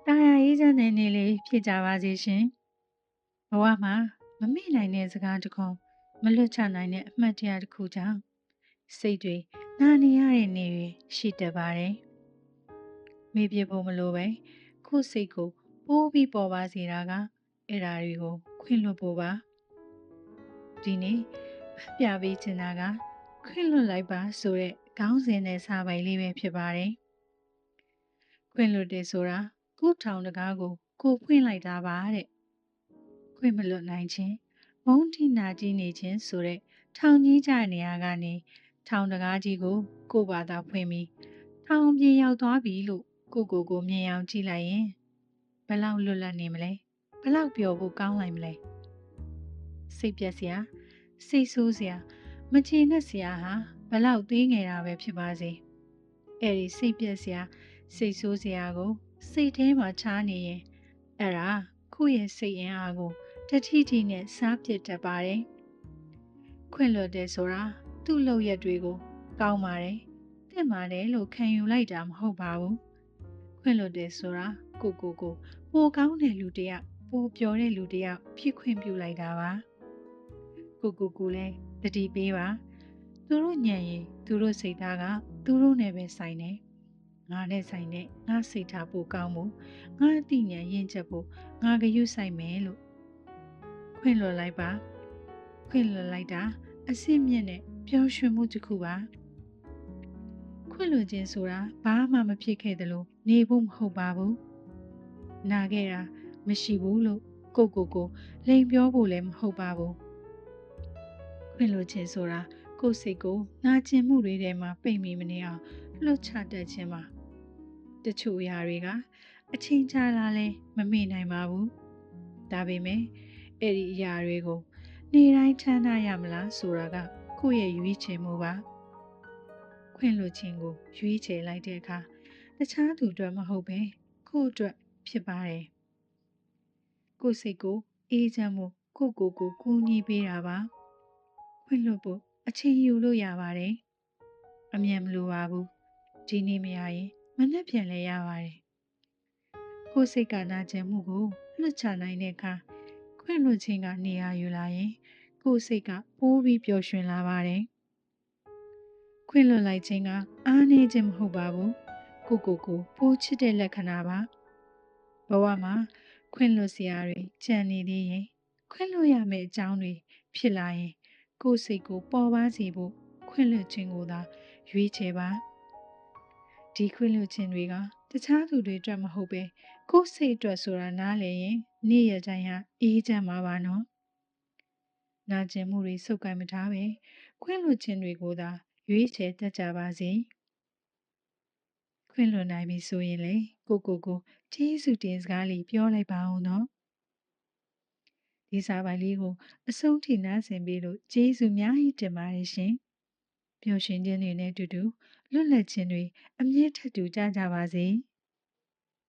တာယာအေးချမ်းတဲ့နေ့လေးဖြစ်ကြပါစေရှင်။ဘဝမှာမမေ့နိုင်တဲ့စကားတစ်ခုမလွတ်ချနိုင်တဲ့အမှတ်တရတစ်ခုကြောင့်စိတ်တွေနာနေရတဲ့နေ့တွေရှိတတ်ပါတယ်။မေ့ပြဖို့မလိုပဲကိုယ်စိတ်ကိုပိုးပြီးပေါ်ပါစေတာကအဲ့ဓာတွေကိုခွင့်လွှတ်ဖို့ပါ။ဒီနေ့ပြပေးချင်တာကခွင့်လွှတ်လိုက်ပါဆိုတဲ့ခေါင်းစဉ်နဲ့စာပိုင်လေးပဲဖြစ်ပါတယ်။ခွင့်လွှတ်တယ်ဆိုတာကိုယ်ထောင်တကားကိုကိုဖွင့်လိုက်တာပါတဲ့ခွင့်မလွတ်နိုင်ခြင်းမုန်းတိနာကြီးနေခြင်းဆိုတဲ့ထောင်ကြီးကြနေရာကနေထောင်တကားကြီးကိုဘာသာဖွင့်ပြီးထောင်ပြေရောက်သွားပြီလို့ကိုမြင်အောင်ကြည့်လိုက်ရင်ဘလောက်လွတ်လပ်နေမလဲဘလောက်ပျော်ဖို့ကောင်းလိုက်မလဲစိတ်ပြက်စရာစိတ်ဆိုးစရာမချေနဲ့စရာဟာဘလောက်သေးငယ်တာပဲဖြစ်ပါစေအဲ့ဒီစိတ်ပြက်စရာစိတ်ဆိုးစရာကိုစိတ်ထဲမှာချားနေရင်အဲ့ဒါကိုယ့်ရဲ့စိတ်အင်အားကိုတတိတိနဲ့စားပစ်တတ်ပါတယ်။ခွင့်လွှတ်တယ်ဆိုတာသူ့လုပ်ရက်တွေကိုကောင်းပါတယ်။တင့်ပါတယ်လို့ခံယူလိုက်တာမဟုတ်ပါဘူး။ခွင့်လွှတ်တယ်ဆိုတာကိုပိုကောင်းတဲ့လူတစ်ယောက်ပိုပျော်တဲ့လူတစ်ယောက်ဖြစ်ခွင့်ပြုလိုက်တာပါ။ကိုလည်းတတိပေးပါ။သူတို့ညံရင်သူတို့စိတ်သားကသူတို့နဲ့ပဲဆိုင်နေ။ငါနဲ့ဆိုင်နဲ့ငါစိတ်ထားပိုကောင်းဖို့ငါအသိဉာဏ်ရင့်ချက်ဖို့ငါဂရုစိုက်မယ်လို့ခွင့်လွှတ်လိုက်ပါခွင့်လွှတ်လိုက်တာအစစ်မြင့်တဲ့ပျော်ရွှင်မှုတစ်ခုပါခွင့်လွှတ်ခြင်းဆိုတာဘာမှမဖြစ်ခဲ့သလိုနေဖို့မဟုတ်ပါဘူးနာခဲ့တာမရှိဘူးလို့ကိုလိန်ပြောဖို့လည်းမဟုတ်ပါဘူးခွင့်လွှတ်ခြင်းဆိုတာကိုယ်စိတ်ကိုနာကျင်မှုတွေထဲမှာပိတ်မိမနေအောင်လွတ်ချတတ်ခြင်းပါတချို့အရာတွေကအချိန်ကြာလာလဲမမေ့နိုင်ပါဘူးဒါပေမဲ့အဲ့ဒီအရာတွေကိုနေတိုင်းချမ်းသာရမလားဆိုတာကကိုယ့်ရဲ့ရွေးချယ်မှုပါခွင့်လွှတ်ခြင်းကိုရွေးချယ်လိုက်တဲ့အခါတခြားသူအတွက်မဟုတ်ပဲကိုယ့်အတွက်ဖြစ်ပါတယ်ကိုယ့်စိတ်ကိုအေးချမ်းမှုကိုကူညီပေးတာပါခွင့်လွှတ်ဖို့အချိန်ယူလို့ရပါတယ်အမြန်မလိုပါဘူးဒီနေ့မရရင်မနေ့ပြန်လဲရပါတယ်ကိုယ်စိတ်ကနာကျင်မှုကိုလွတ်ချနိုင်တဲ့အခါခွင့်လွှတ်ခြင်းကနေရာယူလာရင်ကိုယ်စိတ်ကပိုးပြီးပျော်ရွှင်လာပါတယ်ခွင့်လွှတ်လိုက်ခြင်းကအားနည်းခြင်းမဟုတ်ပါဘူးကိုပိုးချစ်တဲ့လက္ခဏာပါဘဝမှာခွင့်လွှတ်စရာတွေကြံနေသေးရင်ခွင့်လွှတ်ရမယ့်အကြောင်းတွေဖြစ်လာရင်ကိုယ်စိတ်ကိုပေါ်ပါစေဖို့ခွင့်လွှတ်ခြင်းကိုသာရွေးချယ်ပါဒီခွင့်လွှတ်ခြင်းတွေကတခြားသူတွေအတွက်မဟုတ်ပဲကိုယ်စိတ်အတွက်ဆိုတာနားလည်ရင်နေ့ရက်တိုင်းဟာအေးချမ်းမှာပါနော်နာကျင်မှုတွေစုပ်ကိုင်မထားပဲခွင့်လွှတ်ခြင်းတွေကိုသာရွေးချယ်တတ်ကြပါစေခွင့်လွှတ်နိုင်ပြီဆိုရင်လေကိုကျေးဇူးတင်စကားလေးပြောလိုက်ပါဦးနော်ဒီစာပိုင်လေးကိုအဆုံးထိနားဆင်ပြီးလို့ကျေးဇူးများကြီးတင်ပါတယ်ရှင်ပျော်ရွှင်ခြင်းတွေနဲ့အတူတူလွတ်လပ်ခြင်းတွေအမြဲထပ်တူကြပါစေ။